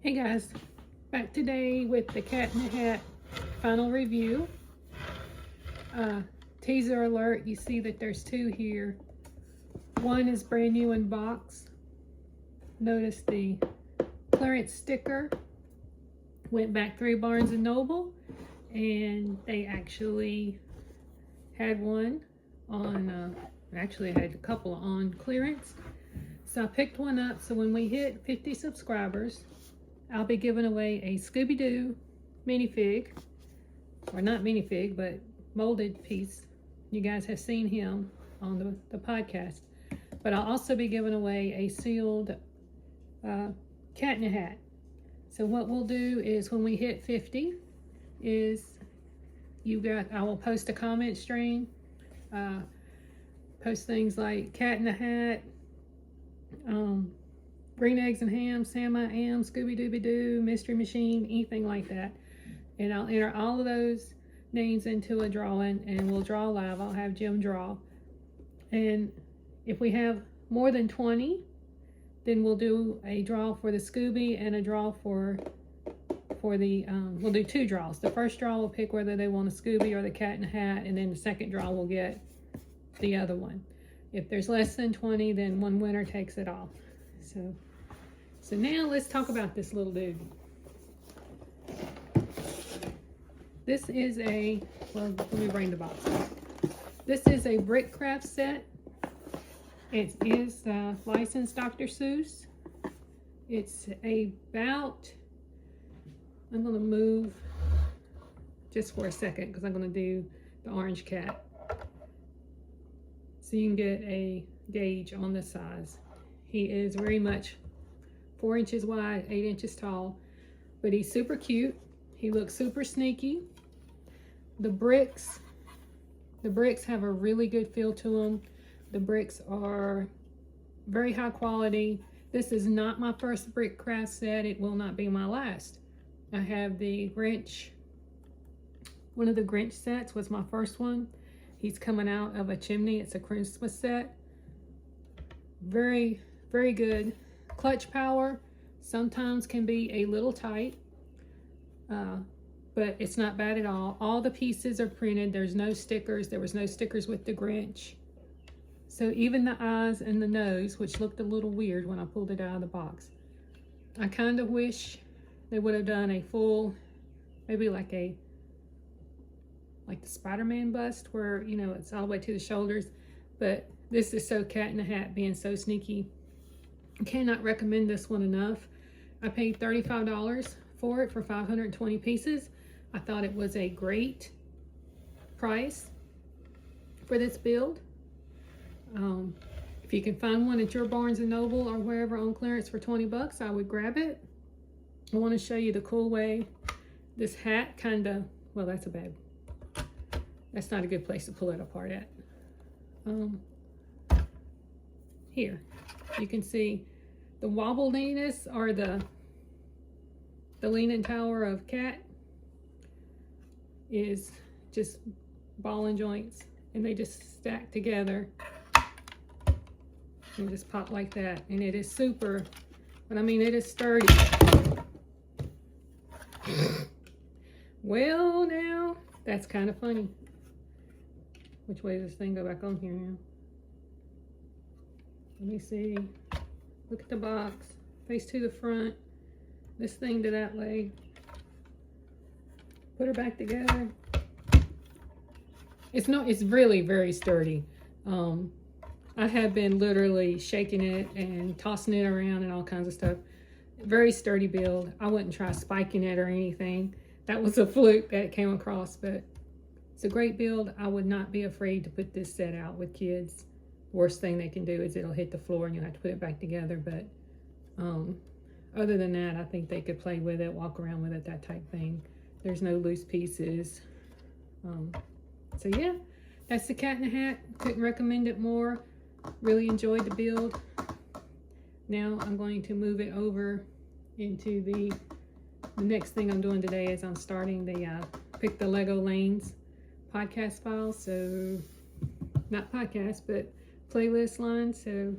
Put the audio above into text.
Hey guys, back today with the Cat in the Hat final review. Teaser alert, you see that there's two here. One is brand new in box. Notice the clearance sticker went back through Barnes & Noble, and they actually had one on, actually had a couple on clearance. So I picked one up, so when we hit 50 subscribers, I'll be giving away a Scooby-Doo minifig, or not minifig, but molded piece. You guys have seen him on the podcast. But I'll also be giving away a sealed Cat in a Hat. So what we'll do is when we hit 50 is I will post a comment string, post things like Cat in the Hat, Green Eggs and Ham, Sam I Am, Scooby-Dooby-Doo, Mystery Machine, anything like that. And I'll enter all of those names into a drawing, and we'll draw live. I'll have Jim draw. And if we have more than 20, then we'll do a draw for the Scooby and a draw for the, we'll do two draws. The first draw will pick whether they want a Scooby or the Cat in the Hat, and then the second draw will get the other one. If there's less than 20, then one winner takes it all. So now let's talk about this little dude. This is well, let me bring the box up. This is a brick craft set. It is licensed Dr. Seuss. It's about, I'm gonna move just for a second because I'm gonna do the orange cat. So you can get a gauge on the size. He is very much 4 inches wide, 8 inches tall, but he's super cute. He looks super sneaky. The bricks have a really good feel to them. The bricks are very high quality. This is not my first brick craft set. It will not be my last. I have the Grinch. One of the Grinch sets was my first one. He's coming out of a chimney. It's a Christmas set. Very, very good. Clutch power sometimes can be a little tight, but it's not bad at all. All the pieces are printed. There's no stickers. There was no stickers with the Grinch. So even the eyes and the nose, which looked a little weird when I pulled it out of the box. I kind of wish they would have done a full, maybe like the Spider-Man bust where, you know, it's all the way to the shoulders. But this is so Cat in the Hat, being so sneaky. I cannot recommend this one enough. I paid $35 for it for 520 pieces. I thought it was a great price for this build. If you can find one at your Barnes & Noble or wherever on clearance for 20 bucks, I would grab it. I want to show you the cool way this hat kind of, well, that's not a good place to pull it apart at. Here, you can see the wobbliness or the leaning tower of Cat is just ball and joints, and they just stack together and just pop like that. And it is super, but I mean, it is sturdy. Well, now that's kind of funny. Which way does this thing go back on here now? Let me see. Look at the box. Face to the front. This thing to that leg. Put her back together. It's really very sturdy. I have been literally shaking it and tossing it around and all kinds of stuff. Very sturdy build. I wouldn't try spiking it or anything. That was a fluke that came across, but it's a great build. I would not be afraid to put this set out with kids. Worst thing they can do is it'll hit the floor and you'll have to put it back together. But other than that, I think they could play with it, walk around with it, that type thing. There's no loose pieces. So yeah, that's the Cat in the Hat. Couldn't recommend it more. Really enjoyed the build. Now I'm going to move it over into the next thing I'm doing today is I'm starting the Pick the Lego Lanes podcast file. So not podcast, but playlist line. So